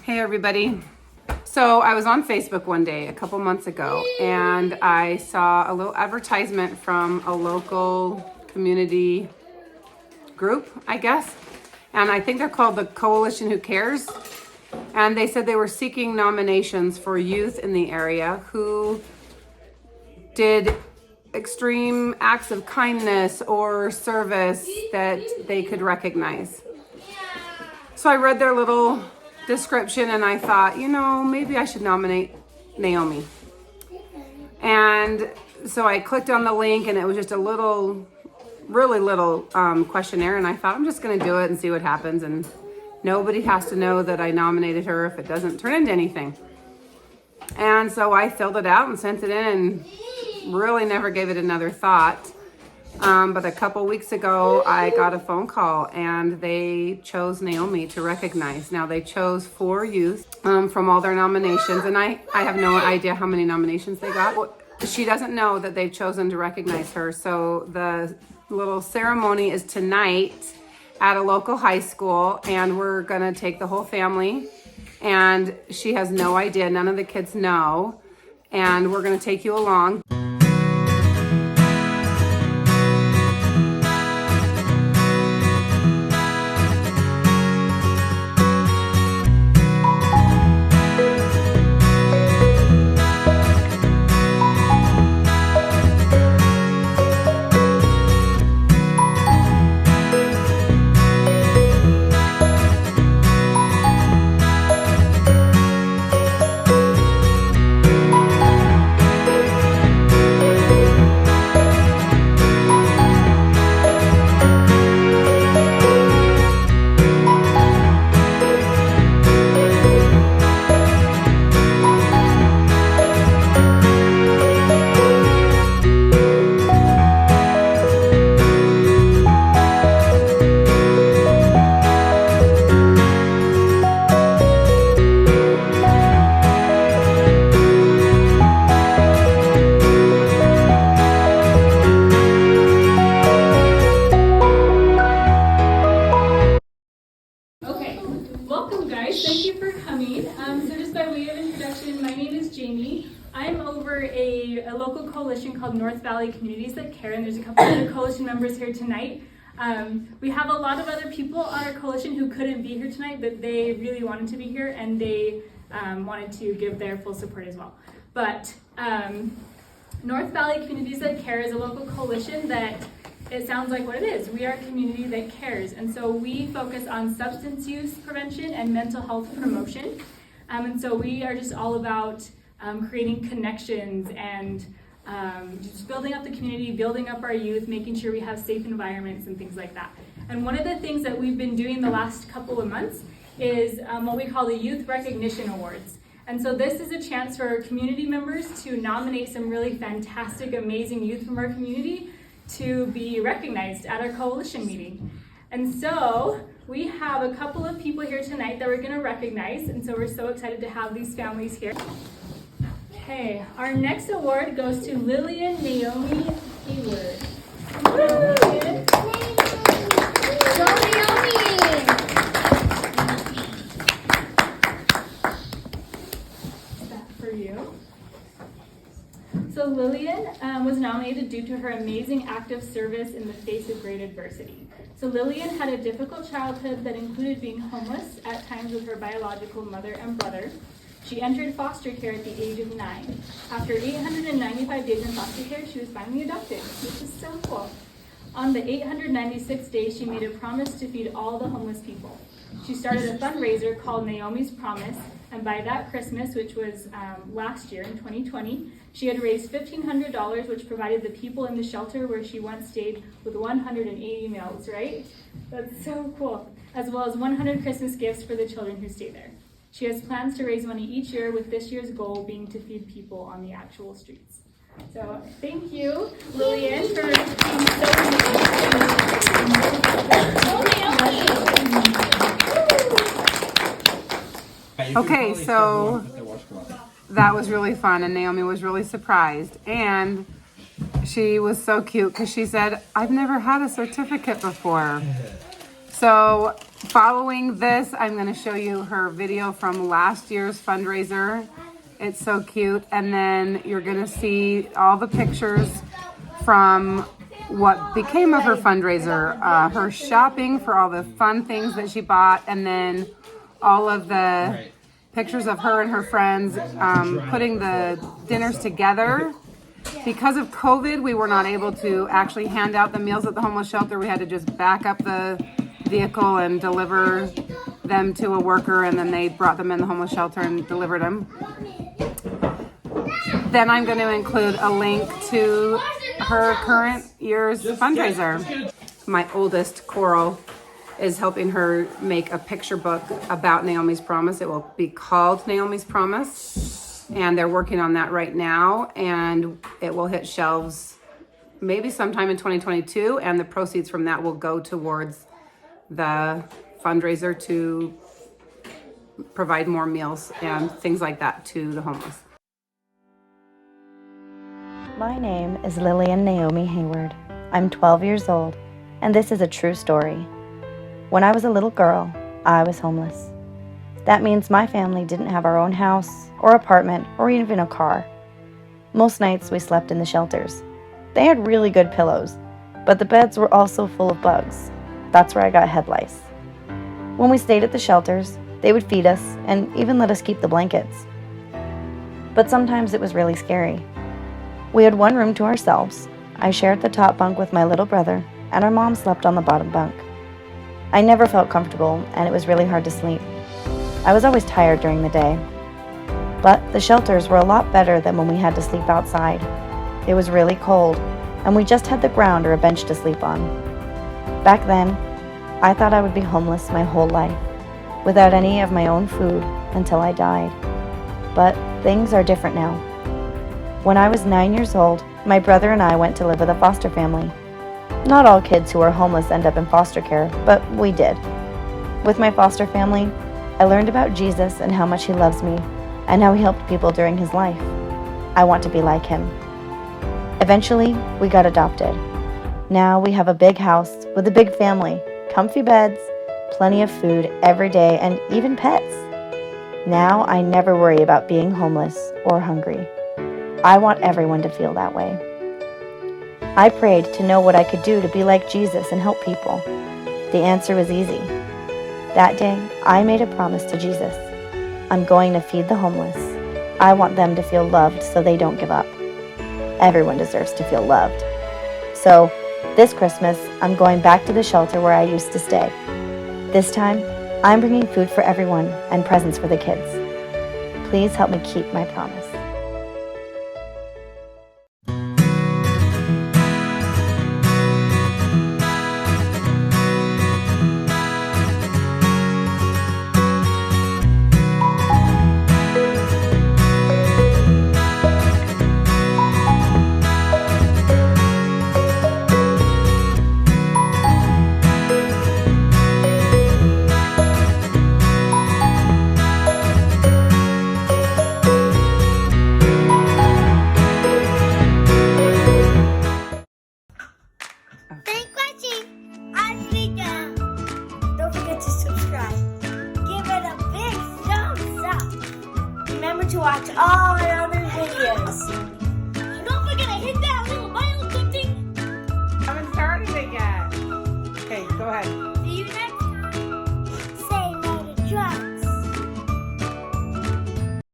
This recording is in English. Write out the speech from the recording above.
Hey everybody. So I was on Facebook one day a couple months ago and I saw a little advertisement from a local community group, I guess. And I think they're called the Coalition Who Cares. And they said they were seeking nominations for youth in the area who did extreme acts of kindness or service that they could recognize. So I read their little description and I thought, maybe I should nominate Naomi. And so I clicked on the link and it was just a really little questionnaire, and I thought I'm just going to do it and see what happens, and nobody has to know that I nominated her if it doesn't turn into anything. And so I filled it out and sent it in and really never gave it another thought. But a couple weeks ago, I got a phone call and they chose Naomi to recognize. Now they chose 4 youth from all their nominations, and I have no idea how many nominations they got. She doesn't know that they've chosen to recognize her. So the little ceremony is tonight at a local high school, and we're gonna take the whole family, and she has no idea, none of the kids know, and we're gonna take you along. Called North Valley Communities That Care, and there's a couple other coalition members here tonight. We have a lot of other people on our coalition who couldn't be here tonight, but they really wanted to be here, and they wanted to give their full support as well. But North Valley Communities That Care is a local coalition that, it sounds like what it is. We are a community that cares, and so we focus on substance use prevention and mental health promotion. And so we are just all about creating connections and just building up the community, building up our youth, making sure we have safe environments and things like that. And one of the things that we've been doing the last couple of months is what we call the Youth Recognition Awards. And so this is a chance for our community members to nominate some really fantastic, amazing youth from our community to be recognized at our coalition meeting. And so we have a couple of people here tonight that we're going to recognize, and so we're so excited to have these families here. Okay, our next award goes to Lillian Naomi Hayward. Lillian. Go Naomi! Is that for you? So Lillian was nominated due to her amazing active service in the face of great adversity. So Lillian had a difficult childhood that included being homeless at times with her biological mother and brother. She entered foster care at the age of 9. After 895 days in foster care, she was finally adopted, which is so cool. On the 896th day, she made a promise to feed all the homeless people. She started a fundraiser called Naomi's Promise, and by that Christmas, which was last year in 2020, she had raised $1,500, which provided the people in the shelter where she once stayed with 180 meals, right? That's so cool. As well as 100 Christmas gifts for the children who stay there. She has plans to raise money each year, with this year's goal being to feed people on the actual streets. So thank you, Lillian, for being so amazing. Okay, so that was really fun, and Naomi was really surprised, and she was so cute because she said, I've never had a certificate before. So following this, I'm going to show you her video from last year's fundraiser. It's so cute. And then you're going to see all the pictures from what became of her fundraiser, her shopping for all the fun things that she bought, and then all of the pictures of her and her friends putting the dinners together. Because of COVID, we were not able to actually hand out the meals at the homeless shelter. We had to just back up the vehicle and deliver them to a worker, and then they brought them in the homeless shelter and delivered them. Then I'm going to include a link to her current year's fundraiser. My oldest, Coral, is helping her make a picture book about Naomi's Promise. It will be called Naomi's Promise, and they're working on that right now, and it will hit shelves maybe sometime in 2022, and the proceeds from that will go towards the fundraiser to provide more meals and things like that to the homeless. My name is Lillian Naomi Hayward. I'm 12 years old, and this is a true story. When I was a little girl, I was homeless. That means my family didn't have our own house or apartment or even a car. Most nights we slept in the shelters. They had really good pillows, but the beds were also full of bugs. That's where I got head lice. When we stayed at the shelters, they would feed us and even let us keep the blankets. But sometimes it was really scary. We had one room to ourselves. I shared the top bunk with my little brother, and our mom slept on the bottom bunk. I never felt comfortable, and it was really hard to sleep. I was always tired during the day. But the shelters were a lot better than when we had to sleep outside. It was really cold, and we just had the ground or a bench to sleep on. Back then, I thought I would be homeless my whole life, without any of my own food until I died. But things are different now. When I was 9 years old, my brother and I went to live with a foster family. Not all kids who are homeless end up in foster care, but we did. With my foster family, I learned about Jesus and how much he loves me, and how he helped people during his life. I want to be like him. Eventually, we got adopted. Now we have a big house with a big family, comfy beds, plenty of food every day, and even pets. Now I never worry about being homeless or hungry. I want everyone to feel that way. I prayed to know what I could do to be like Jesus and help people. The answer was easy. That day, I made a promise to Jesus. I'm going to feed the homeless. I want them to feel loved so they don't give up. Everyone deserves to feel loved. So, this Christmas, I'm going back to the shelter where I used to stay. This time, I'm bringing food for everyone and presents for the kids. Please help me keep my promise. Thanks for watching our video. Don't forget to subscribe. Give it a big thumbs up. Remember to watch all our other videos.